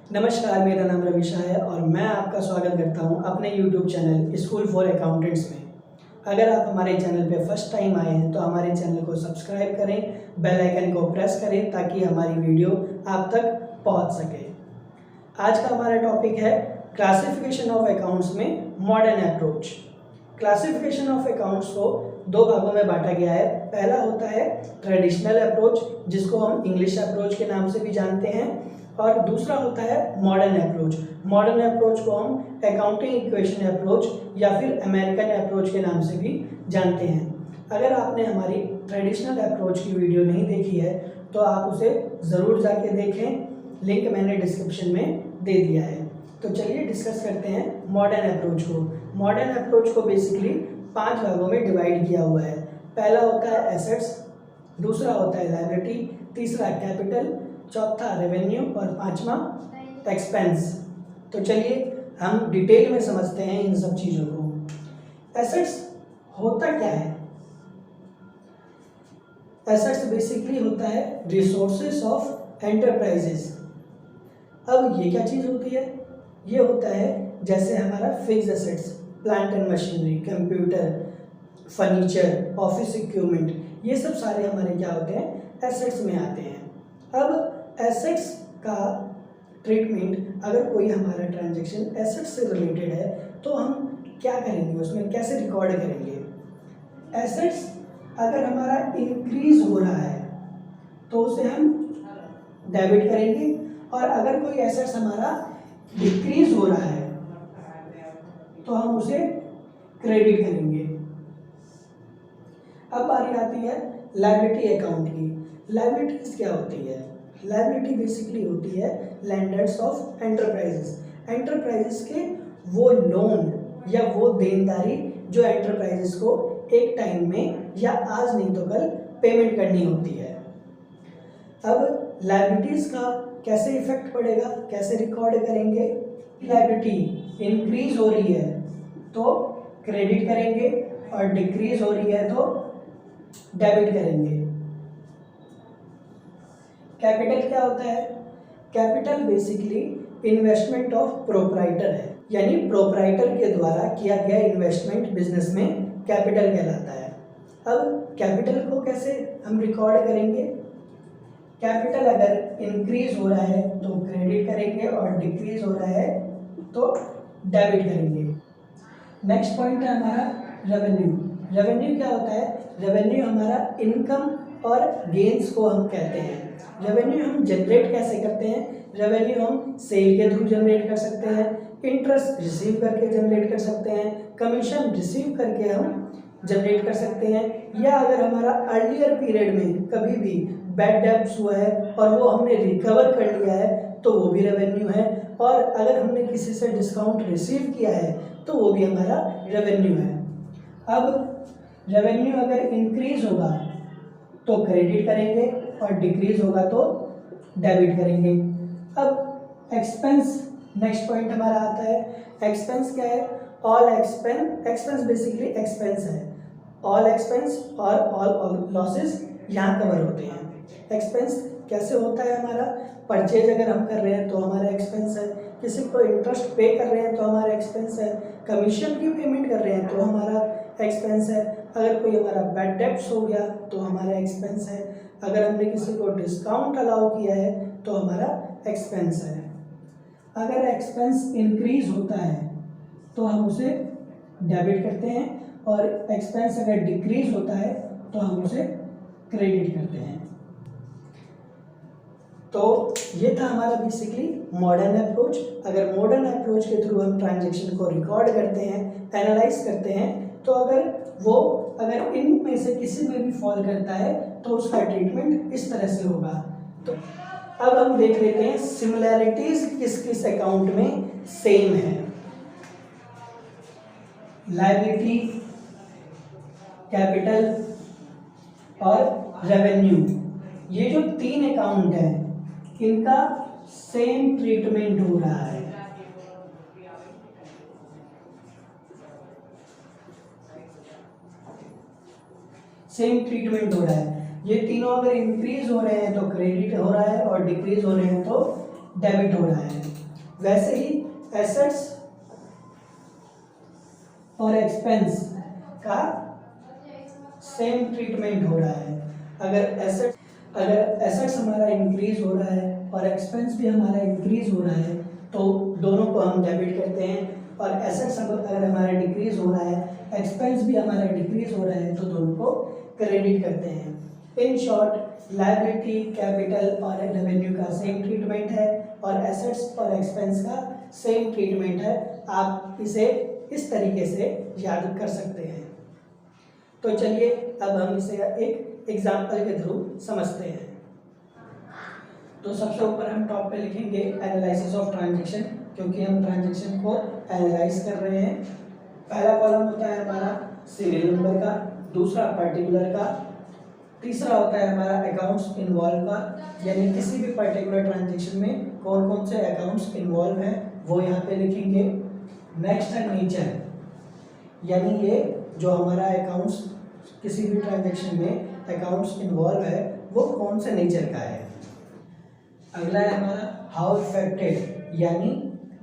नमस्कार, मेरा नाम रविशा है और मैं आपका स्वागत करता हूं अपने YouTube channel school for accountants में। अगर आप हमारे चैनल पे फर्स्ट टाइम आए हैं तो हमारे चैनल को सब्सक्राइब करें, बेल आइकन को प्रेस करें ताकि हमारी वीडियो आप तक पहुंच सके। आज का हमारा टॉपिक है क्लासिफिकेशन ऑफ अकाउंट्स में modern approach. Classification of accounts को दो भागों में बांटा गया है। पहला होता है ट्रेडिशनल अप्रोच, जिसको हम इंग्लिश अप्रोच के नाम से भी जानते हैं, और दूसरा होता है मॉडर्न अप्रोच। मॉडर्न अप्रोच को हम अकाउंटिंग इक्वेशन अप्रोच या फिर अमेरिकन अप्रोच के नाम से भी जानते हैं। अगर आपने हमारी ट्रेडिशनल अप्रोच की वीडियो नहीं देखी है तो आप उसे ज़रूर जाके देखें, लिंक मैंने डिस्क्रिप्शन में दे दिया है। तो चलिए डिस्कस करते हैं मॉडर्न अप्रोच को। मॉडर्न अप्रोच को बेसिकली 5 भागों में डिवाइड किया हुआ है। पहला होता है एसेट्स, दूसरा होता है लायबिलिटी, तीसरा कैपिटल, चौथा रेवेन्यू और पांचवा एक्सपेंस। तो चलिए हम डिटेल में समझते हैं इन सब चीज़ों को। एसेट्स होता क्या है? एसेट्स बेसिकली होता है रिसोर्सेस ऑफ एंटरप्राइजेस। अब ये क्या चीज़ होती है? ये होता है जैसे हमारा fix assets, plant and machinery, computer, furniture, office equipment, ये सब सारे हमारे क्या होते हैं? एसेट्स में आते हैं। अब एसेट्स का ट्रीटमेंट, अगर कोई हमारा ट्रांजैक्शन एसेट्स से रिलेटेड है तो हम क्या करेंगे, उसमें कैसे रिकॉर्ड करेंगे? एसेट्स अगर हमारा इंक्रीज हो रहा है तो उसे हम डेबिट करेंगे, और अगर कोई एसेट्स हमारा डिक्रीज हो रहा है तो हम उसे क्रेडिट करेंगे। अब बारी आती है लायबिलिटी अकाउंट की। लायबिलिटीज क्या होती है? लायबिलिटी बेसिकली होती है लैंडर्स ऑफ एंटरप्राइजेस। एंटरप्राइजेस के वो लोन या वो देनदारी जो एंटरप्राइजेस को एक टाइम में या आज नहीं तो कल पेमेंट करनी होती है। अब लायबिलिटीज का कैसे इफेक्ट पड़ेगा, कैसे रिकॉर्ड करेंगे? लायबिलिटी इंक्रीज हो रही है तो क्रेडिट करेंगे और डिक्रीज हो रही है तो डेबिट करेंगे। कैपिटल क्या होता है? Capital basically investment of proprietor है, यानी प्रोप्राइटर के द्वारा किया गया इन्वेस्टमेंट बिजनेस में कैपिटल कहलाता है। अब कैपिटल को कैसे हम रिकॉर्ड करेंगे? कैपिटल अगर इंक्रीज हो रहा है तो क्रेडिट करेंगे और डिक्रीज हो रहा है तो डेबिट करेंगे। नेक्स्ट पॉइंट है हमारा रेवेन्यू। रेवेन्यू क्या होता है? रेवेन्यू हमारा इनकम और गेन्स को हम कहते हैं। रेवेन्यू हम जनरेट कैसे करते हैं? रेवेन्यू हम सेल के थ्रू जनरेट कर सकते हैं, इंटरेस्ट रिसीव करके जनरेट कर सकते हैं, कमीशन रिसीव करके हम जनरेट कर सकते हैं, या अगर हमारा अर्लियर पीरियड में कभी भी बैड डेब्ट्स हुआ है और वो हमने रिकवर कर लिया है तो वो भी रेवेन्यू है, और अगर हमने किसी से डिस्काउंट रिसीव किया है तो वो भी हमारा रेवेन्यू है। अब रेवेन्यू अगर इंक्रीज होगा तो क्रेडिट करेंगे और डिक्रीज होगा तो डेबिट करेंगे। अब एक्सपेंस, नेक्स्ट पॉइंट हमारा आता है। एक्सपेंस क्या है? All expense. Expense basically expense है। ऑल एक्सपेंस और ऑल लॉसेस यहाँ कवर होते हैं। एक्सपेंस कैसे होता है हमारा? परचेज अगर हम कर रहे हैं तो हमारा एक्सपेंस है, किसी को इंटरेस्ट पे कर रहे हैं तो हमारा एक्सपेंस है, कमीशन की पेमेंट कर रहे हैं तो हमारा एक्सपेंस है, अगर कोई हमारा बैड डेब्ट्स हो गया तो हमारा एक्सपेंस है, अगर हमने किसी को डिस्काउंट अलाउ किया है तो हमारा एक्सपेंस है। अगर एक्सपेंस इंक्रीज होता है तो हम उसे डेबिट करते हैं, और एक्सपेंस अगर डिक्रीज होता है तो हम उसे क्रेडिट करते हैं। तो ये था हमारा बेसिकली मॉडर्न अप्रोच। अगर मॉडर्न अप्रोच के थ्रू हम ट्रांजैक्शन को रिकॉर्ड करते हैं, एनालाइज करते हैं, तो अगर इनमें से किसी में भी फॉल करता है तो उसका ट्रीटमेंट इस तरह से होगा। तो अब हम देख लेते हैं सिमिलैरिटीज किस किस अकाउंट में सेम है। लायबिलिटी, कैपिटल और रेवेन्यू, ये जो 3 अकाउंट हैं इनका सेम ट्रीटमेंट हो रहा है। सेम ट्रीटमेंट हो रहा है। ये तीनों अगर इंक्रीज हो रहे हैं तो क्रेडिट हो रहा है और डिक्रीज हो रहे हैं तो डेबिट हो रहा है। वैसे ही एसेट्स और एक्सपेंस का सेम ट्रीटमेंट हो रहा है। अगर एसेट्स हमारा इंक्रीज हो रहा है और एक्सपेंस भी हमारा इंक्रीज हो रहा है तो दोनों को हम डेबिट करते हैं, और एसेट्स अगर हमारा डिक्रीज हो रहा है, एक्सपेंस भी हमारा डिक्रीज हो रहा है, तो दोनों को क्रेडिट करते हैं। इन शॉर्ट लायबिलिटी, कैपिटल और रेवेन्यू का सेम ट्रीटमेंट है और एसेट्स और एक्सपेंस का सेम ट्रीटमेंट है। आप इसे इस तरीके से याद कर सकते हैं। तो चलिए अब हम इसे एक एग्जाम्पल के थ्रू समझते हैं। तो सबसे ऊपर हम टॉप पे लिखेंगे एनालिसिस ऑफ ट्रांजैक्शन, क्योंकि हम ट्रांजैक्शन को एनालाइज कर रहे हैं। पहला कॉलम होता है हमारा सीरियल नंबर का, दूसरा पर्टिकुलर का, तीसरा होता है हमारा अकाउंट्स इन्वॉल्व का, यानी किसी भी पर्टिकुलर ट्रांजैक्शन में कौन कौन से अकाउंट्स इन्वॉल्व हैं वो यहाँ पे लिखेंगे। नेक्स्ट है नेचर, यानी ये जो हमारा अकाउंट्स किसी भी ट्रांजैक्शन में अकाउंट्स इन्वॉल्व है वो कौन से नेचर का है। अगला है हमारा हाउ इफेक्टेड, यानी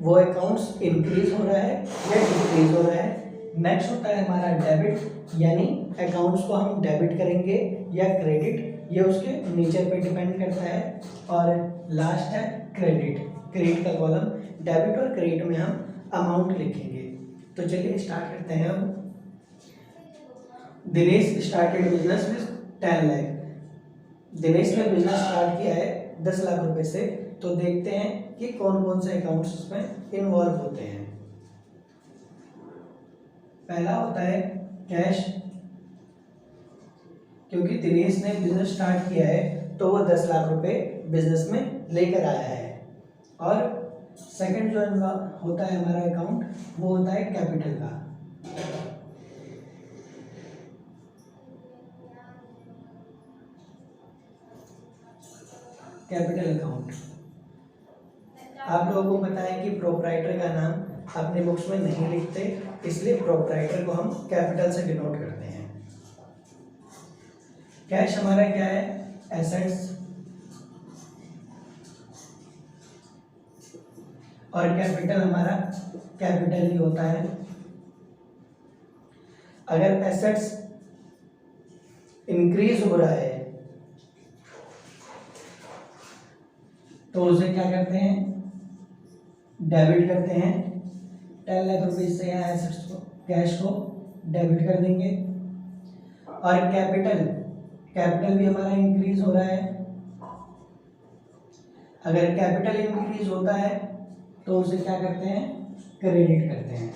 वो अकाउंट्स इंक्रीज हो रहा है या डिक्रीज हो रहा है। नेक्स्ट होता है हमारा डेबिट, यानी अकाउंट्स को हम डेबिट करेंगे या क्रेडिट, ये उसके नेचर पे डिपेंड करता है। और लास्ट है क्रेडिट, क्रेडिट का कॉलम। डेबिट और क्रेडिट में हम अमाउंट लिखेंगे। तो चलिए स्टार्ट करते हैं हम। Dinesh started business with 10 lakh. Dinesh ने बिजनेस स्टार्ट किया है 10 लाख रुपए से। तो देखते हैं कि कौन कौन से अकाउंट्स उसमें इन्वॉल्व होते हैं। पहला होता है कैश, क्योंकि दिनेश ने बिजनेस स्टार्ट किया है तो वो 10 लाख रुपए बिजनेस में लेकर आया है। और सेकंड जो होता है हमारा अकाउंट वो होता है कैपिटल का। कैपिटल अकाउंट, आप लोगों को पता है कि प्रोप्राइटर का नाम अपने बुक्स में नहीं लिखते, इसलिए प्रोप्राइटर को हम कैपिटल से डिनोट करते हैं। कैश हमारा क्या है, एसेट्स, और कैपिटल हमारा कैपिटल ही होता है। अगर एसेट्स इंक्रीज हो रहा है तो उसे क्या करते हैं, डेबिट करते हैं। 10 लाख रुपए से यहाँ एसेट्स को, कैश को डेबिट कर देंगे। और कैपिटल भी हमारा इंक्रीज हो रहा है। अगर कैपिटल इंक्रीज होता है तो उसे क्या करते हैं, क्रेडिट करते हैं।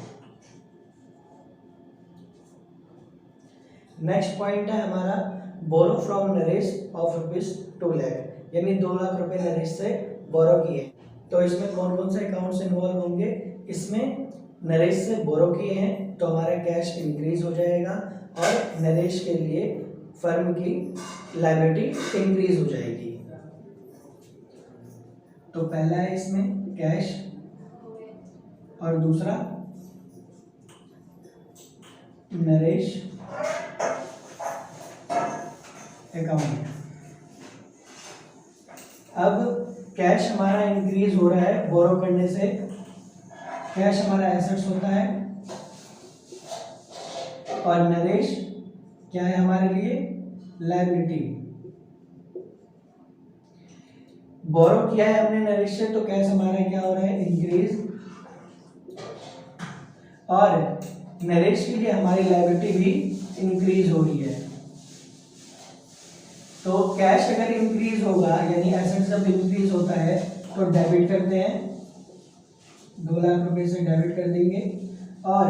नेक्स्ट पॉइंट है हमारा borrow from Naresh of ₹2 lakh, यानी 2 लाख रुपए नरेश से बोरो किए। तो इसमें कौन कौन से अकाउंट्स इन्वॉल्व होंगे, इसमें नरेश से बोरो किए हैं तो हमारा कैश इंक्रीज हो जाएगा और नरेश के लिए फर्म की लायबिलिटी इंक्रीज हो जाएगी। तो पहला है इसमें कैश और दूसरा नरेश अकाउंट। अब कैश हमारा इंक्रीज हो रहा है बोरो करने से, कैश हमारा एसेट्स होता है और नरेश क्या है हमारे लिए, लायबिलिटी। बोरो किया है हमने नरेश से तो कैश हमारा क्या हो रहा है, इंक्रीज, और नरेश के लिए हमारी लायबिलिटी भी इंक्रीज हो रही है। तो कैश अगर इंक्रीज होगा, यानी एसेट जब इंक्रीज होता है तो डेबिट करते हैं, 2 लाख रुपए से डेबिट कर देंगे। और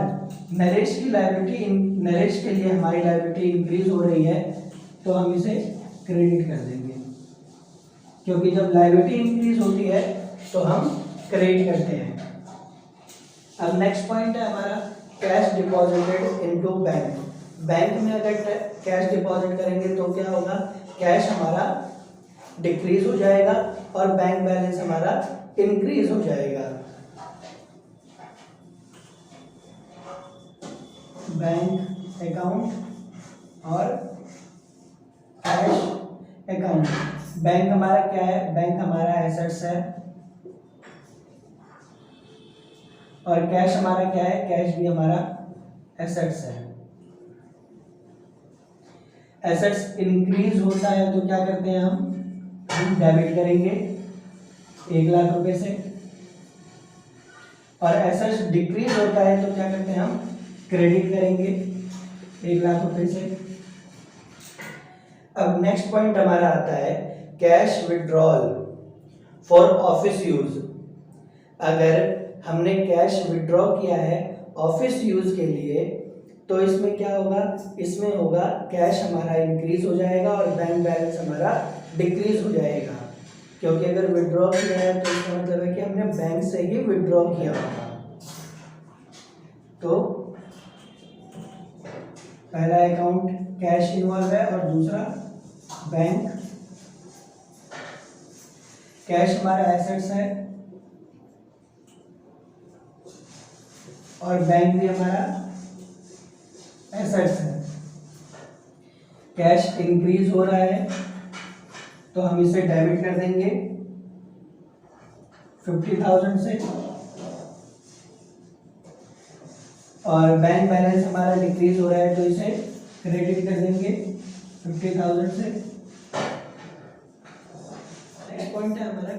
नरेश की लायबिलिटी, नरेश के लिए हमारी लायबिलिटी इंक्रीज हो रही है तो हम इसे क्रेडिट कर देंगे, क्योंकि जब लायबिलिटी इंक्रीज होती है तो हम क्रेडिट करते हैं। अब नेक्स्ट पॉइंट है हमारा cash deposited into bank. Bank में अगर कैश डिपॉजिट करेंगे तो क्या होगा, कैश हमारा डिक्रीज हो जाएगा और बैंक बैलेंस हमारा इंक्रीज हो जाएगा। बैंक अकाउंट और कैश अकाउंट। बैंक हमारा क्या है, बैंक हमारा एसेट्स है और कैश हमारा क्या है, कैश भी हमारा एसेट्स है। एसेट्स इंक्रीज होता है तो क्या करते हैं हम डेबिट करेंगे 1,00,000 रुपए से, और एसेट्स डिक्रीज होता है तो क्या करते हैं हम क्रेडिट करेंगे 1,00,000 रुपए से। अब नेक्स्ट पॉइंट हमारा आता है cash withdrawal for office use. अगर हमने कैश विड्रॉ किया है ऑफिस यूज के लिए तो इसमें क्या होगा, इसमें होगा कैश हमारा इंक्रीज हो जाएगा और बैंक बैलेंस हमारा डिक्रीज हो जाएगा, क्योंकि अगर विड्रॉ किया है तो इसका मतलब है कि हमने बैंक से ही विड्रॉ किया होगा। तो पहला अकाउंट कैश इन्वॉल्व है और दूसरा बैंक। कैश हमारा एसेट्स है और बैंक भी हमारा एसेट्स है। कैश इंक्रीज हो रहा है तो हम इसे डेबिट कर देंगे 50,000 से, और बैंक बैलेंस हमारा डिक्रीज हो रहा है तो इसे क्रेडिट कर देंगे 50,000 से। नेक्स्ट पॉइंट है हमारा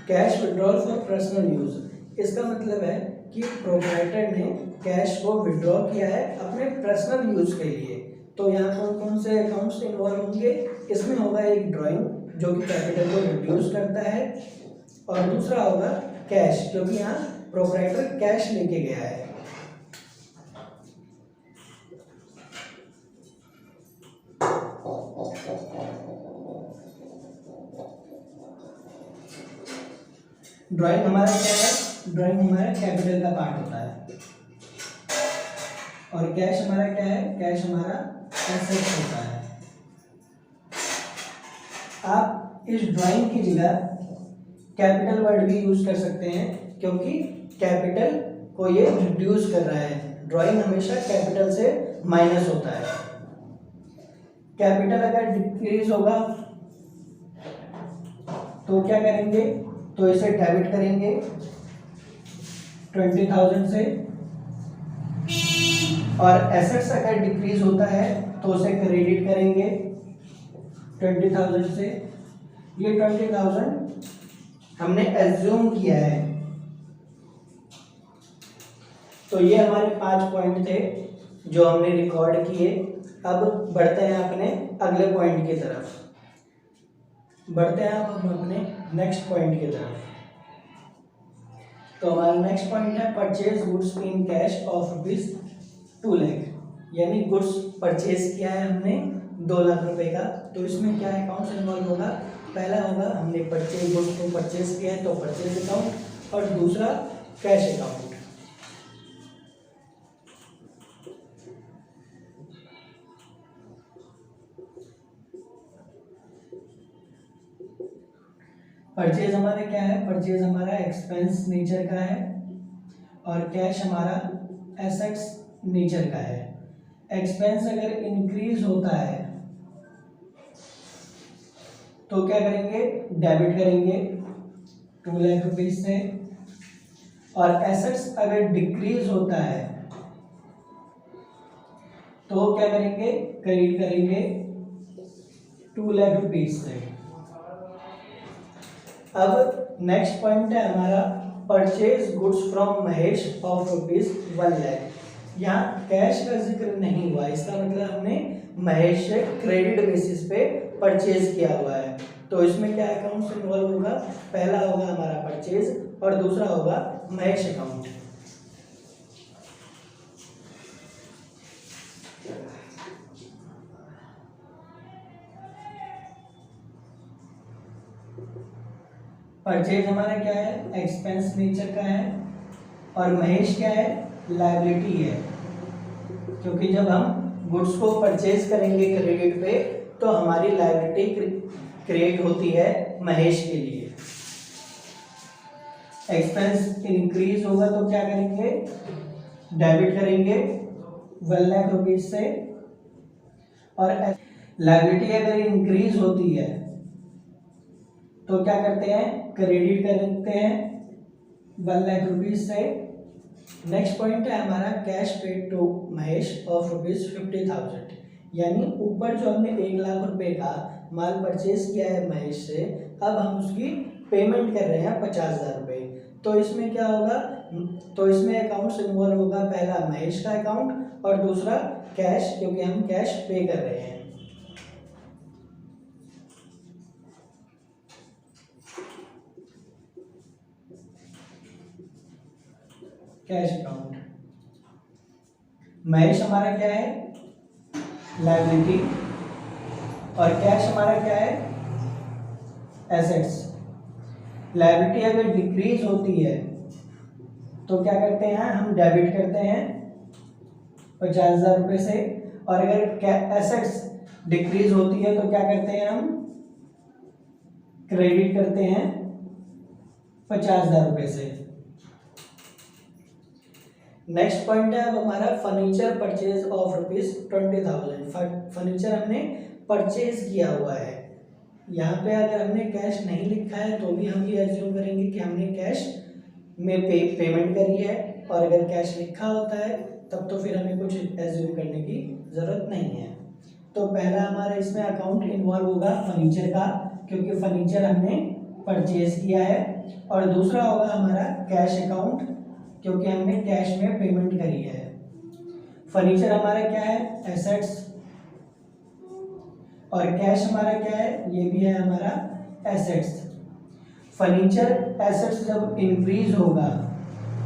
cash withdrawal for personal use. इसका मतलब है कि प्रोप्राइटर ने कैश को विड्रॉ किया है अपने पर्सनल यूज के लिए। तो यहाँ कौन कौन से अकाउंट्स इन्वॉल्व होंगे, इसमें होगा एक ड्राइंग जो कि कैपिटल को रिड्यूस करता है, और दूसरा होगा कैश क्योंकि यहाँ प्रोप्राइटर कैश लेके गया है। ड्राइंग हमारा क्या है, ड्राइंग हमारा कैपिटल का पार्ट होता है, और कैश हमारा क्या है, कैश हमारा एसेट्स होता है। आप इस ड्राइंग की जगह कैपिटल वर्ड भी यूज कर सकते हैं क्योंकि कैपिटल को ये रिड्यूस कर रहा है। ड्राइंग हमेशा कैपिटल से माइनस होता है। कैपिटल अगर डिक्रीज होगा तो क्या करेंगे, तो इसे डेबिट करेंगे 20,000 से, और एसेट्स अगर डिक्रीज होता है तो उसे क्रेडिट करेंगे 20,000 से। ये 20,000 हमने एज्यूम किया है। तो ये हमारे 5 पॉइंट थे जो हमने रिकॉर्ड किए। अब बढ़ते हैं अपने अगले पॉइंट की तरफ, बढ़ते हैं अब हम अपने नेक्स्ट पॉइंट की तरफ। तो हमारा नेक्स्ट पॉइंट है purchase goods in cash of ₹2 lakh, यानी गुड्स परचेज किया है हमने 2 लाख रुपए का। तो इसमें क्या अकाउंट्स इन्वॉल्व होगा, पहला होगा हमने परचेज गुड्स को परचेज किया है तो परचेज अकाउंट, और दूसरा कैश अकाउंट। परचेज हमारा क्या है, परचेज हमारा एक्सपेंस नेचर का है, और कैश हमारा एसेट्स नेचर का है। एक्सपेंस अगर इंक्रीज होता है तो क्या करेंगे, डेबिट करेंगे 2 लाख रुपीज से, और एसेट्स अगर डिक्रीज होता है तो क्या करेंगे, क्रेडिट करेंगे 2 लाख रुपीज से। अब नेक्स्ट पॉइंट है हमारा purchase goods from Mahesh of ₹1 lakh. यहाँ कैश का जिक्र नहीं हुआ, इसका मतलब हमने महेश से क्रेडिट बेसिस पे परचेज किया हुआ है। तो इसमें क्या अकाउंट्स इन्वॉल्व होगा, पहला होगा हमारा परचेज और दूसरा होगा महेश अकाउंट। परचेज हमारा क्या है, एक्सपेंस नेचर का है, और महेश क्या है, लायबिलिटी है, क्योंकि जब हम गुड्स को परचेज करेंगे क्रेडिट पे तो हमारी लायबिलिटी क्रिएट होती है महेश के लिए। एक्सपेंस इंक्रीज होगा तो क्या करेंगे, डेबिट करेंगे 1 लाख रुपीज से, और लायबिलिटी अगर इंक्रीज होती है तो क्या करते हैं, क्रेडिट करते हैं 1 लाख रुपीज से, नेक्स्ट पॉइंट है हमारा cash paid to Mahesh of ₹50,000, यानी ऊपर जो हमने 1,00,000 का माल परचेज किया है महेश से, अब हम उसकी पेमेंट कर रहे हैं 50,000। तो इसमें क्या होगा, तो इसमें अकाउंट्स इन्वॉल्व होगा, पहला महेश का अकाउंट और दूसरा कैश, क्योंकि हम कैश पे कर रहे हैं। कैश अकाउंट, महेश हमारा क्या है, लायबिलिटी, और कैश हमारा क्या है, एसेट्स। लायबिलिटी अगर डिक्रीज होती है तो क्या करते हैं, हम डेबिट करते हैं 50,000 से, और अगर एसेट्स डिक्रीज होती है तो क्या करते हैं, हम क्रेडिट करते हैं 50,000 से। नेक्स्ट पॉइंट है अब हमारा फर्नीचर परचेज ऑफ ₹20,000। फर्नीचर हमने परचेज किया हुआ है। यहाँ पे अगर हमने कैश नहीं लिखा है तो भी हम ये एज्यूम करेंगे कि हमने कैश में पेमेंट करी है, और अगर कैश लिखा होता है तब तो फिर हमें कुछ एज्यूम करने की ज़रूरत नहीं है। तो पहला हमारा इसमें अकाउंट इन्वॉल्व होगा फर्नीचर का, क्योंकि फर्नीचर हमने परचेज किया है, और दूसरा होगा हमारा कैश अकाउंट, क्योंकि हमने कैश में पेमेंट करी है। फर्नीचर हमारा क्या है, एसेट्स, और कैश हमारा क्या है, ये भी है हमारा एसेट्स। फर्नीचर एसेट्स जब इंक्रीज होगा,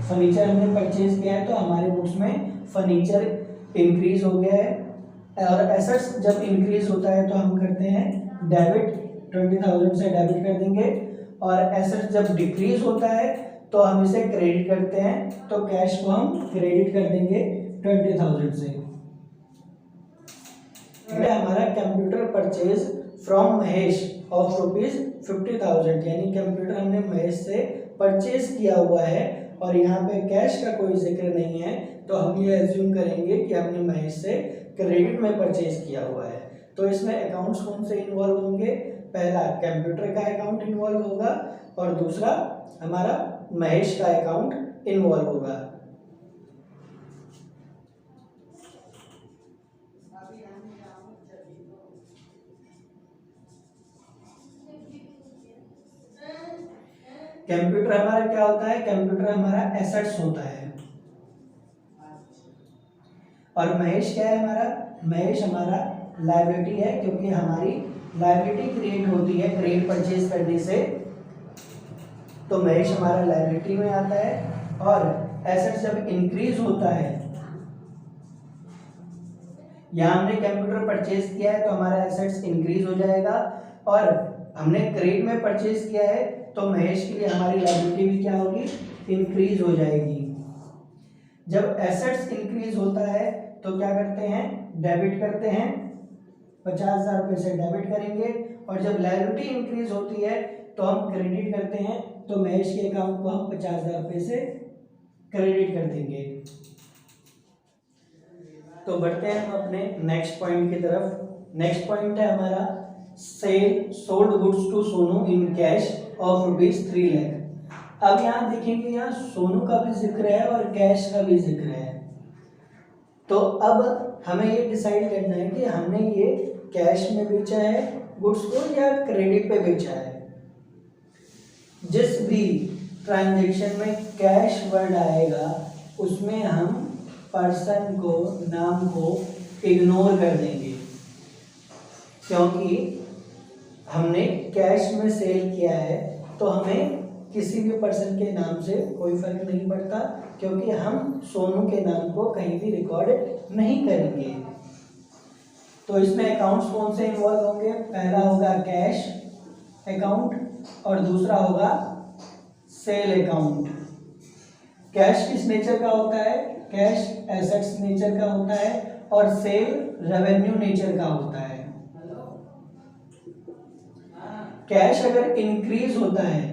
फर्नीचर हमने परचेज किया है तो हमारे बुक्स में फर्नीचर इंक्रीज हो गया है, और एसेट्स जब इंक्रीज होता है तो हम करते हैं डेबिट, 20,000 से डेबिट कर देंगे, और एसेट्स जब डिक्रीज होता है तो हम इसे क्रेडिट करते हैं, तो कैश को हम क्रेडिट कर देंगे 20,000 से। हमारा computer purchase from Mahesh of ₹50,000, यानी कंप्यूटर हमने महेश से परचेज किया हुआ है, और यहाँ पे कैश का कोई जिक्र नहीं है, तो हम ये एज्यूम करेंगे कि हमने महेश से क्रेडिट में परचेज किया हुआ है। तो इसमें अकाउंट्स कौन से इन्वॉल्व होंगे, पहला कंप्यूटर का अकाउंट इन्वॉल्व होगा, और दूसरा हमारा महेश का अकाउंट इन्वॉल्व होगा। कंप्यूटर हमारा क्या होता है, कंप्यूटर हमारा एसेट्स होता है, और महेश क्या है हमारा, महेश हमारा लायबिलिटी है, क्योंकि हमारी लायबिलिटी क्रिएट होती है क्रेडिट परचेज करने से, तो महेश हमारा लायबिलिटी में आता है। और एसेट्स जब इंक्रीज होता है, यहाँ हमने कंप्यूटर परचेज किया है तो हमारा एसेट्स इंक्रीज हो जाएगा, और हमने क्रेडिट में परचेज किया है तो महेश के लिए हमारी लायबिलिटी भी क्या होगी, इंक्रीज हो जाएगी। जब एसेट्स इंक्रीज होता है तो क्या करते हैं, डेबिट करते हैं, 50,000 से डेबिट करेंगे, और जब लायबिलिटी इंक्रीज होती है तो हम क्रेडिट करते हैं, तो महेश के अकाउंट को हम 50,000 से क्रेडिट कर देंगे। तो बढ़ते हैं हम अपने नेक्स्ट पॉइंट की तरफ। नेक्स्ट पॉइंट है हमारा sale sold goods to Sonu in cash of ₹3 lakh. अब यहाँ देखेंगे, यहाँ सोनू का भी जिक्र है और कैश का भी जिक्र है, तो अब हमें ये डिसाइड करना है कि हमने ये कैश में बेचा है गुड्स को या क्रेडिट पे बेचा है। जिस भी ट्रांजैक्शन में कैश वर्ड आएगा उसमें हम पर्सन को, नाम को इग्नोर कर देंगे, क्योंकि हमने कैश में सेल किया है तो हमें किसी भी पर्सन के नाम से कोई फर्क नहीं पड़ता, क्योंकि हम सोनू के नाम को कहीं भी रिकॉर्ड नहीं करेंगे। तो इसमें अकाउंट्स कौन से इन्वॉल्व होंगे, पहला होगा कैश अकाउंट और दूसरा होगा सेल अकाउंट। कैश किस नेचर का होता है, कैश एसेट्स नेचर का होता है, और सेल रेवेन्यू नेचर का होता है। कैश अगर इंक्रीज होता है,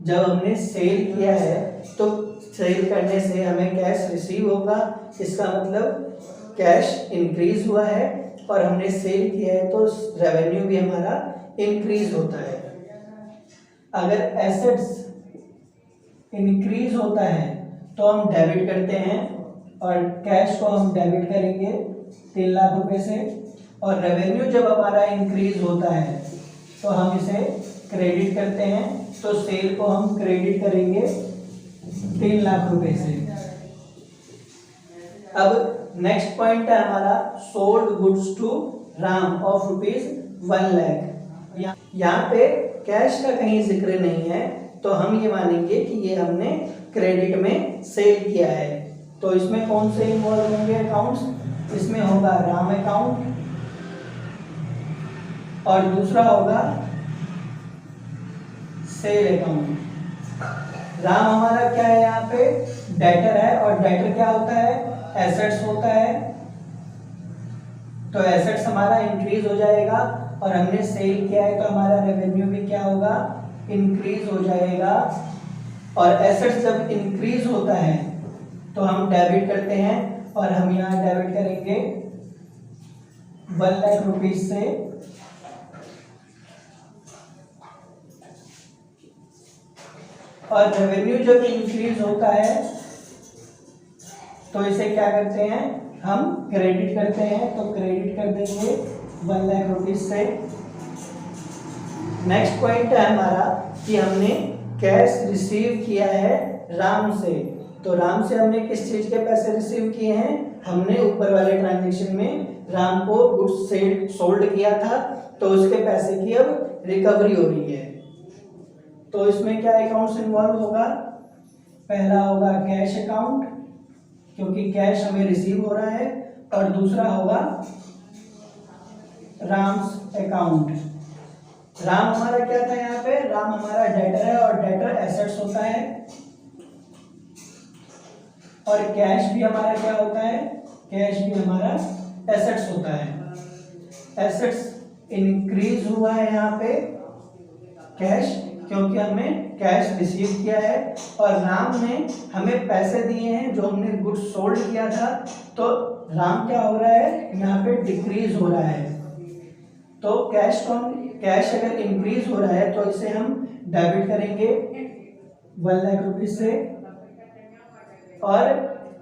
जब हमने सेल किया है तो सेल करने से हमें कैश रिसीव होगा, इसका मतलब कैश इंक्रीज हुआ है, और हमने सेल किया है तो रेवेन्यू भी हमारा इंक्रीज होता है। अगर एसेट्स इंक्रीज होता है तो हम डेबिट करते हैं और कैश को हम डेबिट करेंगे 3 लाख रुपए से। और रेवेन्यू जब हमारा इंक्रीज होता है तो हम इसे क्रेडिट करते हैं, तो सेल को हम क्रेडिट करेंगे 3 लाख रुपए से। अब नेक्स्ट पॉइंट है हमारा sold goods to Ram of ₹1 lakh. यहाँ पे कैश का कहीं जिक्र नहीं है, तो हम ये मानेंगे कि ये हमने क्रेडिट में सेल किया है। तो इसमें कौन से इन्वॉल्व होंगे अकाउंट्स? इसमें होगा राम अकाउंट और दूसरा होगा सेल अकाउंट। राम हमारा क्या है, यहाँ पे डेटर है, और डेटर क्या होता है, एसेट्स होता है। तो एसेट्स हमारा इंक्रीज हो जाएगा, और हमने सेल किया है तो हमारा रेवेन्यू भी क्या होगा, इंक्रीज हो जाएगा। और एसेट्स जब इंक्रीज होता है तो हम डेबिट करते हैं, और हम यहाँ डेबिट करेंगे 1 लाख रुपीज से। और रेवेन्यू जब इंक्रीज होता है तो इसे क्या करते हैं, हम क्रेडिट करते हैं, तो क्रेडिट कर देंगे 1 लाख रुपीज से। नेक्स्ट पॉइंट है हमारा कि हमने कैश रिसीव किया है राम से। तो राम से हमने किस चीज के पैसे रिसीव किए हैं, हमने ऊपर वाले ट्रांजेक्शन में राम को गुड्स सोल्ड किया था, तो उसके पैसे की अब रिकवरी हो रही है। तो इसमें क्या अकाउंट्स इन्वॉल्व होगा, पहला होगा कैश अकाउंट क्योंकि कैश हमें रिसीव हो रहा है, और दूसरा होगा राम्स अकाउंट। राम हमारा क्या था, यहाँ पे राम हमारा डेटर है, और डेटर एसेट्स होता है। और कैश भी हमारा क्या होता है, कैश भी हमारा एसेट्स होता है। एसेट्स इंक्रीज हुआ है यहाँ पे कैश, क्योंकि हमने कैश रिसीव किया है, और राम ने हमें पैसे दिए हैं जो हमने गुड्स सोल्ड किया था। तो राम क्या हो रहा है, यहाँ पे डिक्रीज हो रहा है। तो कैश अगर इंक्रीज हो रहा है तो इसे हम डेबिट करेंगे 1 लाख रुपीज से। और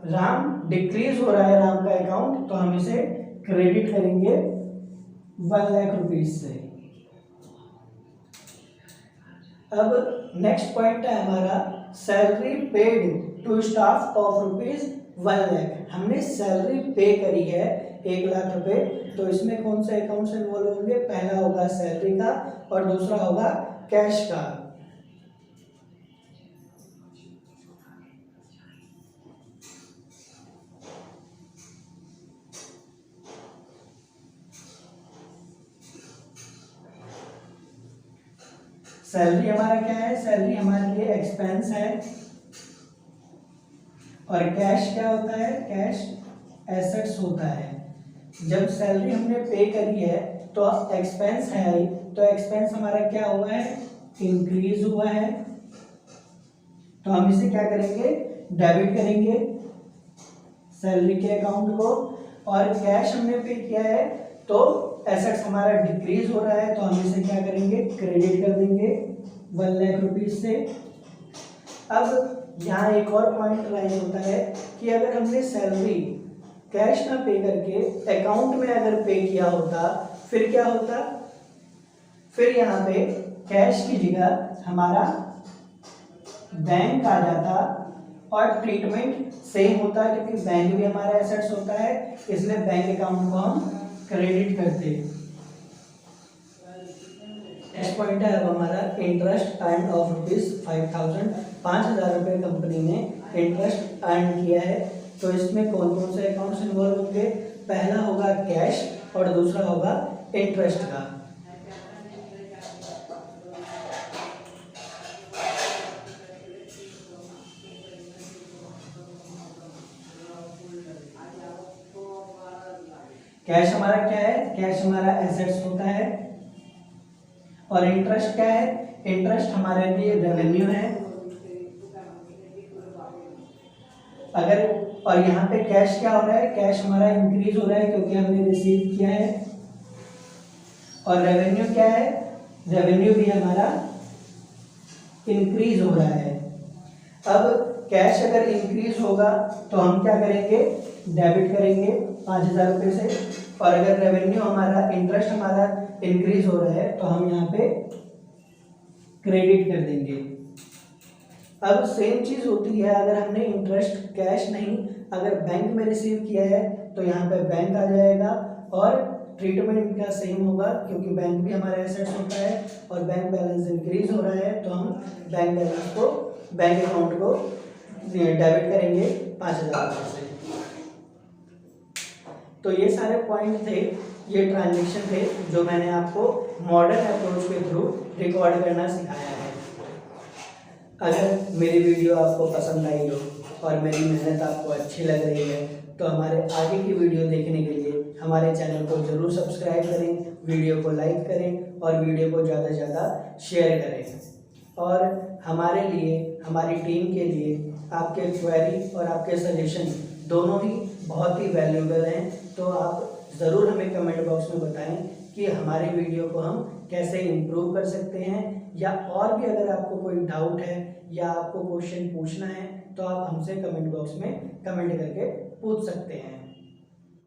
राम डिक्रीज हो रहा है, राम का अकाउंट, तो हम इसे क्रेडिट करेंगे 1 लाख रुपीज से। अब नेक्स्ट पॉइंट है हमारा salary paid to staff of ₹1 lakh. हमने सैलरी पे करी है 1 लाख रुपए, तो इसमें कौन से अकाउंट्स इन्वॉल्व होंगे, पहला होगा सैलरी का और दूसरा होगा कैश का। सैलरी हमारा क्या है, सैलरी हमारे लिए एक्सपेंस है। और कैश क्या होता है, कैश एसेट्स होता है। जब सैलरी हमने पे करी है तो एक्सपेंस है, तो एक्सपेंस हमारा क्या हुआ है, इंक्रीज हुआ है। तो हम इसे क्या करेंगे, डेबिट करेंगे सैलरी के अकाउंट को। और कैश हमने पे किया है तो एसेट्स हमारा डिक्रीज हो रहा है, तो हम इसे क्या करेंगे, क्रेडिट कर देंगे 1 लाख रुपीज से। अब यहाँ एक और पॉइंट राइज होता है कि अगर हमने सैलरी कैश ना पे करके अकाउंट में अगर पे किया होता, फिर क्या होता, फिर यहाँ पे कैश की जगह हमारा बैंक आ जाता और ट्रीटमेंट सेम होता, क्योंकि बैंक भी हमारा एसेट्स होता है, इसलिए बैंक अकाउंट को हम क्रेडिट करते। नेक्स्ट पॉइंट है अब हमारा इंटरेस्ट अर्न ऑफ ₹5000। 5000 रुपये कंपनी ने इंटरेस्ट अर्न किया है। तो इसमें कौन कौन से अकाउंट्स इन्वॉल्व होंगे, पहला होगा कैश और दूसरा होगा इंटरेस्ट का। कैश हमारा क्या है, कैश हमारा एसेट्स होता है। और इंटरेस्ट क्या है, इंटरेस्ट हमारे लिए रेवेन्यू है। अगर और यहाँ पे कैश क्या हो रहा है, कैश हमारा इंक्रीज हो रहा है क्योंकि हमने रिसीव किया है। और रेवेन्यू क्या है, रेवेन्यू भी हमारा इंक्रीज हो रहा है। अब कैश अगर इंक्रीज होगा तो हम क्या करेंगे, डेबिट करेंगे 5,000 रुपये से, और अगर रेवेन्यू हमारा, इंटरेस्ट हमारा इंक्रीज हो रहा है तो हम यहाँ पे क्रेडिट कर देंगे। अब सेम चीज होती है, अगर हमने इंटरेस्ट कैश नहीं, अगर बैंक में रिसीव किया है तो यहाँ पे बैंक आ जाएगा, और ट्रीटमेंट का सेम होगा क्योंकि बैंक भी हमारा एसेट्स होता है, और बैंक बैलेंस इंक्रीज हो रहा है तो हम बैंक बैलेंस को, बैंक अकाउंट को डेबिट करेंगे 5,000 रुपये से। तो ये सारे पॉइंट थे, ये ट्रांजेक्शन थे जो मैंने आपको मॉडर्न अप्रोच के थ्रू रिकॉर्ड करना सिखाया है। अगर मेरी वीडियो आपको पसंद आई हो और मेरी मेहनत आपको अच्छी लग रही है तो हमारे आगे की वीडियो देखने के लिए हमारे चैनल को ज़रूर सब्सक्राइब करें, वीडियो को लाइक करें और वीडियो को ज़्यादा से ज़्यादा शेयर करें। और हमारे लिए, हमारी टीम के लिए आपके क्वेरी और आपके सजेशन दोनों ही बहुत ही वैल्यूएबल हैं, तो आप ज़रूर हमें कमेंट बॉक्स में बताएं कि हमारे वीडियो को हम कैसे इम्प्रूव कर सकते हैं, या और भी अगर आपको कोई डाउट है या आपको क्वेश्चन पूछना है तो आप हमसे कमेंट बॉक्स में कमेंट करके पूछ सकते हैं।